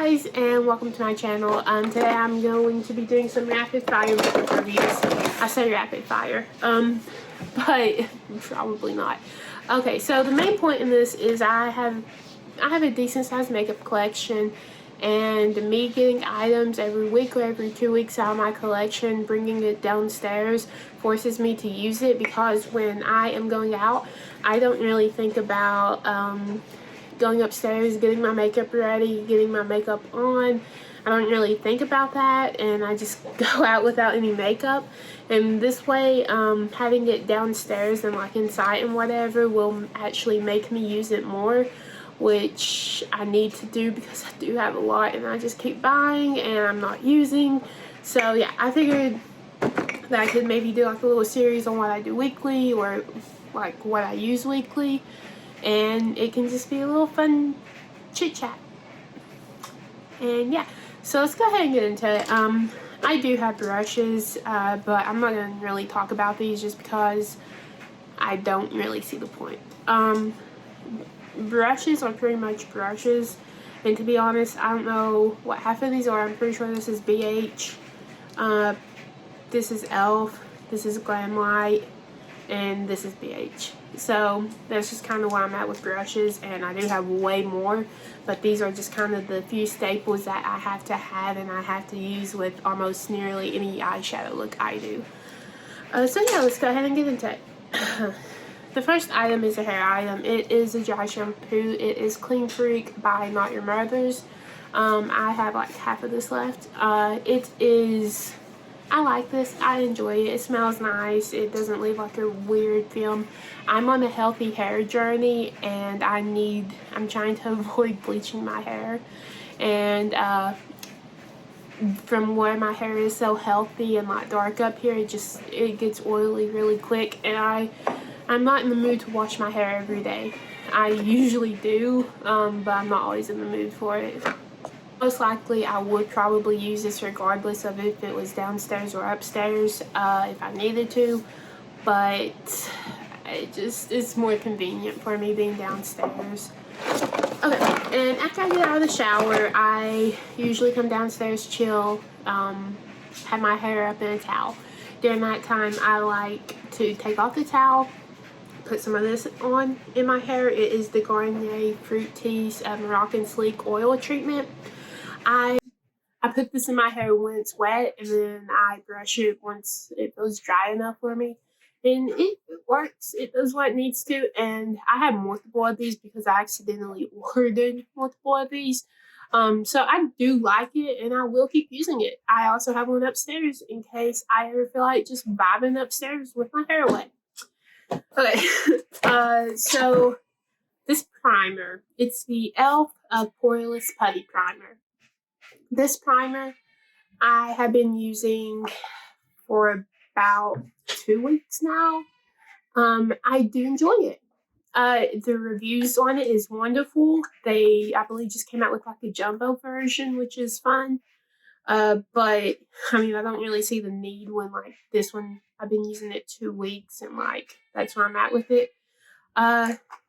guys, and welcome to my channel. Today I'm going to be doing some rapid fire makeup reviews. I say rapid fire, but probably not. Okay, so the main point in this is I have a decent sized makeup collection, and me getting items every week or every 2 weeks out of my collection, bringing it downstairs, forces me to use it, because when I am going out, I don't really think about going upstairs, getting my makeup ready, getting my makeup on. I don't really think about that, and I just go out without any makeup. And this way, having it downstairs and like inside and whatever will actually make me use it more, which I need to do because I do have a lot and I just keep buying and I'm not using. So yeah, I figured that I could maybe do like a little series on what I do weekly, or like what I use weekly, and it can just be a little fun chit chat. And yeah, so let's go ahead and get into it. I do have brushes, but I'm not going to really talk about these just because I don't really see the point. Brushes are pretty much brushes, and to be honest, I don't know what half of these are. I'm pretty sure this is BH, this is ELF, this is Glam Light, and this is BH. So that's just kind of where I'm at with brushes, and I do have way more, but these are just kind of the few staples that I have to have and I have to use with almost nearly any eyeshadow look I do. So yeah, let's go ahead and get into it. The first item is a hair item. It is a dry shampoo. It is Clean Freak by Not Your Mother's. I have like half of this left. I like this. I enjoy it. It smells nice. It doesn't leave like a weird film. I'm on a healthy hair journey, and I'm trying to avoid bleaching my hair. And from where my hair is so healthy and like dark up here, it gets oily really quick, and I'm not in the mood to wash my hair every day. I usually do, but I'm not always in the mood for it. Most likely I would probably use this regardless of if it was downstairs or upstairs, if I needed to, but it's more convenient for me being downstairs. Okay, and after I get out of the shower, I usually come downstairs, chill, have my hair up in a towel. During that time, I like to take off the towel, put some of this on in my hair. It is the Garnier Fructis Moroccan Sleek Oil Treatment. I put this in my hair when it's wet, and then I brush it once it feels dry enough for me. And it works. It does what it needs to. And I have multiple of these because I accidentally ordered multiple of these. So I do like it, and I will keep using it. I also have one upstairs in case I ever feel like just vibing upstairs with my hair wet. Okay, so this primer, it's the ELF Poreless Putty Primer. This primer I have been using for about 2 weeks now. I do enjoy it. The reviews on it is wonderful. They, I believe, just came out with like a jumbo version, which is fun. But I mean, I don't really see the need when like this one, I've been using it 2 weeks, and like that's where I'm at with it.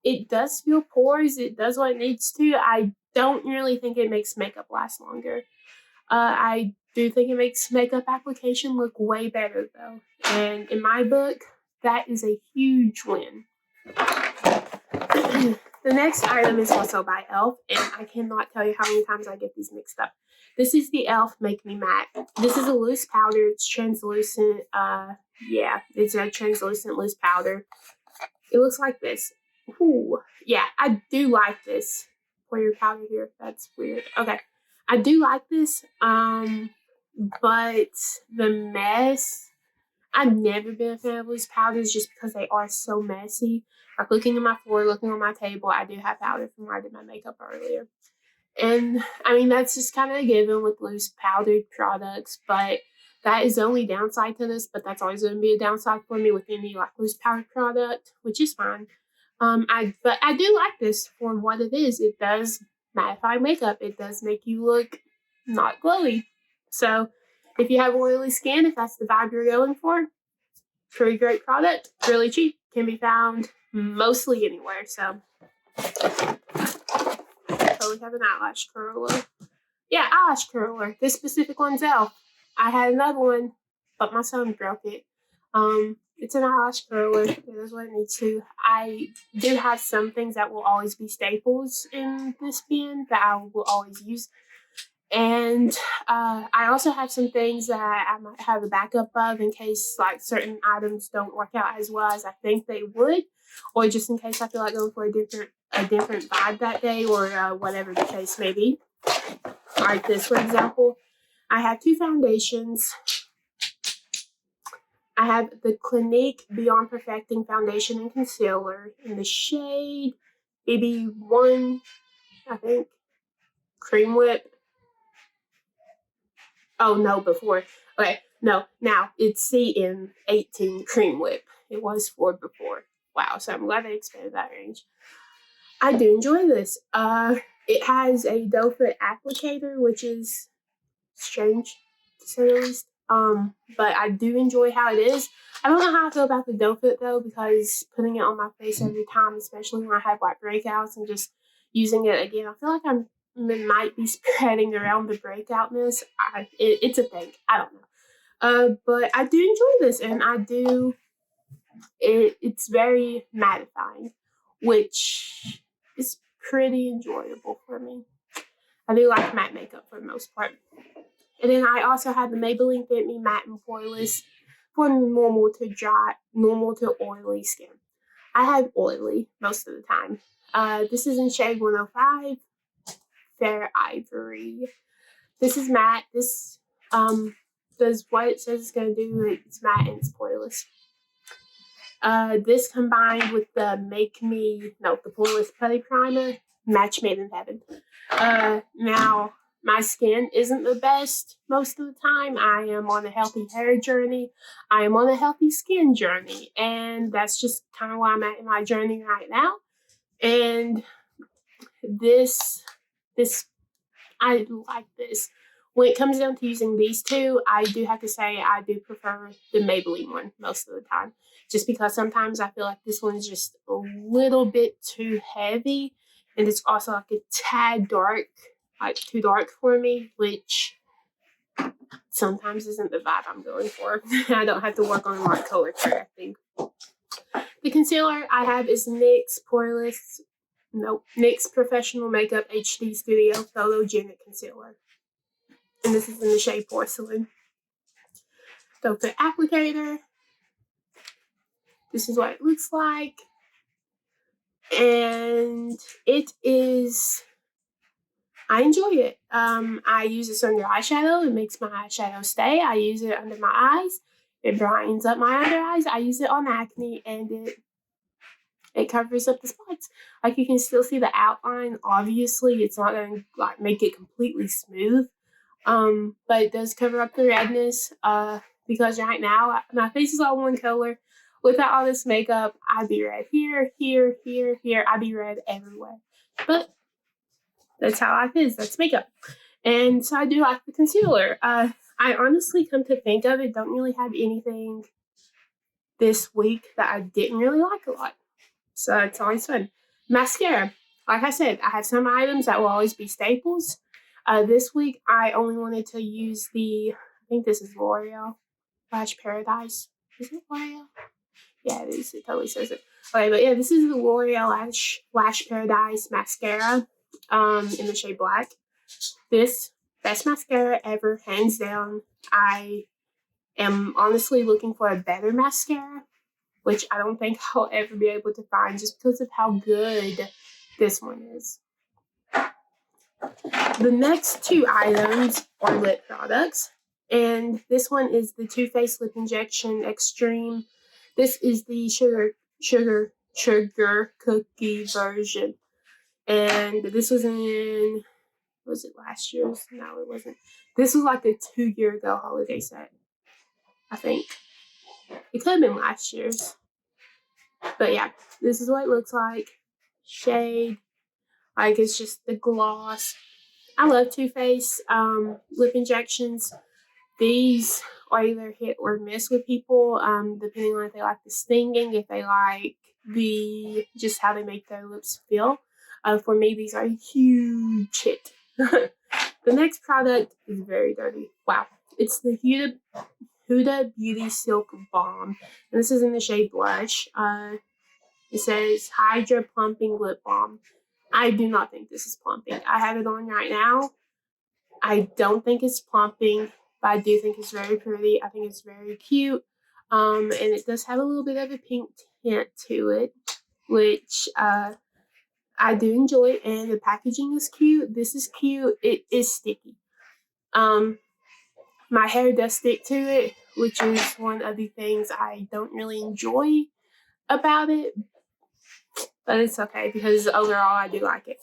It does fill pores. It does what it needs to. I don't really think it makes makeup last longer. I do think it makes makeup application look way better though. And in my book, that is a huge win. The next item is also by ELF, and I cannot tell you how many times I get these mixed up. This is the ELF Make Me Matte. This is a loose powder. It's translucent. Yeah, it's a translucent loose powder. It looks like this. Ooh, yeah, I do like this. Pour your powder here. That's weird. Okay, I do like this. But the mess, I've never been a fan of loose powders just because they are so messy. Like looking at my floor, looking on my table, I do have powder from where I did my makeup earlier. And I mean, that's just kind of a given with loose powdered products, but that is the only downside to this, but that's always going to be a downside for me with any like loose powdered product, which is fine. But I do like this for what it is. It does mattify makeup. It does make you look not glowy. So if you have oily skin, if that's the vibe you're going for, pretty great product, really cheap, can be found mostly anywhere. So we have an eyelash curler. Yeah, eyelash curler. This specific one's Elf. I had another one, but my son broke it. It's an eyelash curler. It is what it needs to. I do have some things that will always be staples in this bin that I will always use. And I also have some things that I might have a backup of in case like certain items don't work out as well as I think they would, or just in case I feel like going for a different vibe that day, or whatever the case may be. Like this, for example, I have two foundations. I have the Clinique Beyond Perfecting Foundation and Concealer in the shade BB1, I think, Cream Whip. Oh, no, before. Okay, no, now it's CN18 Cream Whip. It was 4 before. Wow, so I'm glad they expanded that range. I do enjoy this. It has a doe foot applicator, which is strange to say the least. But I do enjoy how it is. I don't know how I feel about the doe foot though, because putting it on my face every time, especially when I have like breakouts and just using it again, I feel like it might be spreading around the breakoutness. It's a thing. I don't know. But I do enjoy this, and it's very mattifying, which is pretty enjoyable for me. I do like matte makeup for the most part. And then I also have the Maybelline Fit Me Matte and Poreless for normal to oily skin. I have oily most of the time. This is in shade 105, Fair Ivory. This is matte. This does what it says it's going to do. It's matte and it's poreless. This combined with the the Poreless Putty Primer, match made in heaven. Now, my skin isn't the best most of the time. I am on a healthy hair journey. I am on a healthy skin journey. And that's just kind of where I'm at in my journey right now. And I like this. When it comes down to using these two, I do have to say I do prefer the Maybelline one most of the time. Just because sometimes I feel like this one is just a little bit too heavy. And it's also like a tad dark, like too dark for me, which sometimes isn't the vibe I'm going for. I don't have to work on my color correcting. The concealer I have is NYX Professional Makeup HD Studio Photogenic Concealer. And this is in the shade Porcelain. So the applicator, this is what it looks like. And I enjoy it. I use this under eyeshadow. It makes my eyeshadow stay. I use it under my eyes. It brightens up my under eyes. I use it on acne, and it covers up the spots. Like, you can still see the outline. Obviously, it's not going to like make it completely smooth. But it does cover up the redness. Because right now my face is all one color. Without all this makeup, I'd be red here, here, here, here. I'd be red everywhere. But that's how life is. That's makeup. And so I do like the concealer. I honestly, come to think of it, don't really have anything this week that I didn't really like a lot. So it's always fun. Mascara. Like I said, I have some items that will always be staples. This week, I only wanted to use I think this is L'Oreal Lash Paradise. Is it L'Oreal? Yeah, it is. It totally says it. Okay, but yeah, this is the L'Oreal Lash Paradise Mascara in the shade Black. This, best mascara ever, hands down. I am honestly looking for a better mascara, which I don't think I'll ever be able to find just because of how good this one is. The next two items are lip products, and this one is the Too Faced Lip Injection Extreme. This is the sugar cookie version, and this was was it last year's? No, it wasn't. This was like a 2-year ago holiday set, I think. It could have been last year's. But yeah, this is what it looks like. Shade. Like, it's just the gloss. I love Too Faced lip injections. These are either hit or miss with people, depending on if they like the stinging, if they like just how they make their lips feel. For me, these are a huge hit. The next product is very dirty. Wow. It's the Huda Beauty Silk Balm. And this is in the shade Lash. It says Hydra Plumping Lip Balm. I do not think this is plumping. I have it on right now. I don't think it's plumping, but I do think it's very pretty. I think it's very cute. And it does have a little bit of a pink tint to it, which I do enjoy. And the packaging is cute. This is cute. It is sticky. My hair does stick to it, which is one of the things I don't really enjoy about it, but it's okay because overall I do like it.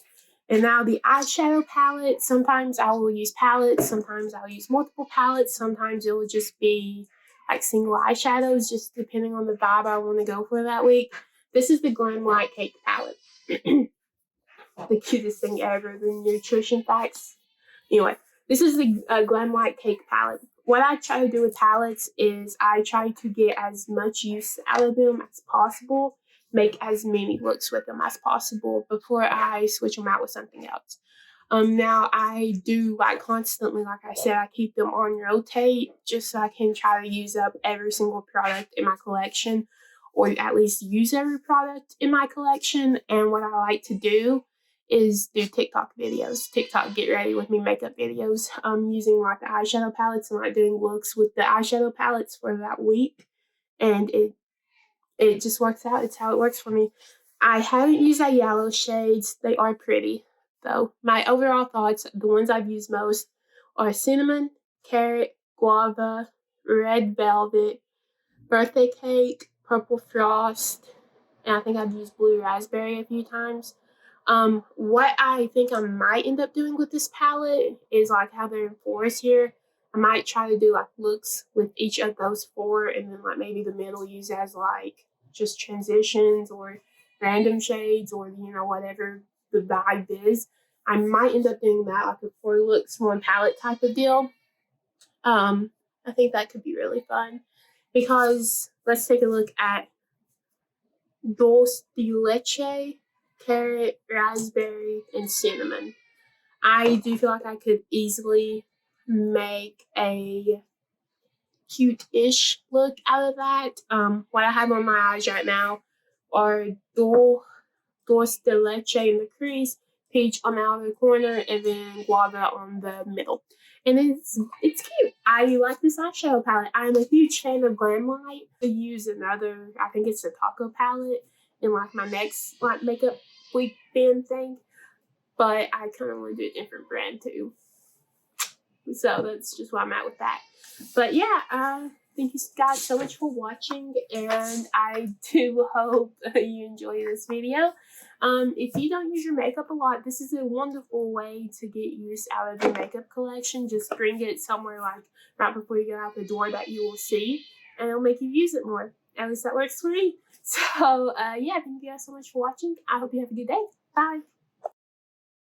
And now the eyeshadow palette. Sometimes I will use palettes, sometimes I'll use multiple palettes, sometimes it will just be like single eyeshadows, just depending on the vibe I want to go for that week. This is the Glam Light Cake palette. The cutest thing ever, the nutrition facts. Anyway, this is the Glam Light Cake palette. What I try to do with palettes is I try to get as much use out of them as possible, make as many looks with them as possible before I switch them out with something else. Now I do like constantly, like I said, I keep them on rotate just so I can try to use up every single product in my collection, or at least use every product in my collection. And what I like to do is do TikTok videos, TikTok get ready with me makeup videos, using like the eyeshadow palettes and like doing looks with the eyeshadow palettes for that week. And it just works out. It's how it works for me. I haven't used the yellow shades. They are pretty though. My overall thoughts, the ones I've used most are cinnamon, carrot, guava, red velvet, birthday cake, purple frost, and I think I've used blue raspberry a few times. What I think I might end up doing with this palette is like how they're in fours here. I might try to do like looks with each of those four, and then like maybe the middle use as like just transitions or random shades, or whatever the vibe is. I might end up doing that, like a 4 looks 1 palette type of deal. I think that could be really fun, because let's take a look at Dulce de Leche, carrot, raspberry, and cinnamon. I do feel like I could easily make a cute-ish look out of that. What I have on my eyes right now are Dulce de Leche in the crease, peach on the outer corner, and then guava on the middle. And it's cute. I like this eyeshadow palette. I'm a huge fan of Glam Light. I use another, I think it's the Taco palette, in like my next like makeup weekend thing. But I kind of want to do a different brand too. So that's just where I'm at with that. But yeah, thank you guys so much for watching, and I do hope you enjoy this video. If you don't use your makeup a lot, this is a wonderful way to get use out of your makeup collection. Just bring it somewhere like right before you get out the door that you will see, and it'll make you use it more. At least that works for me. So yeah, thank you guys so much for watching. I hope you have a good day. Bye.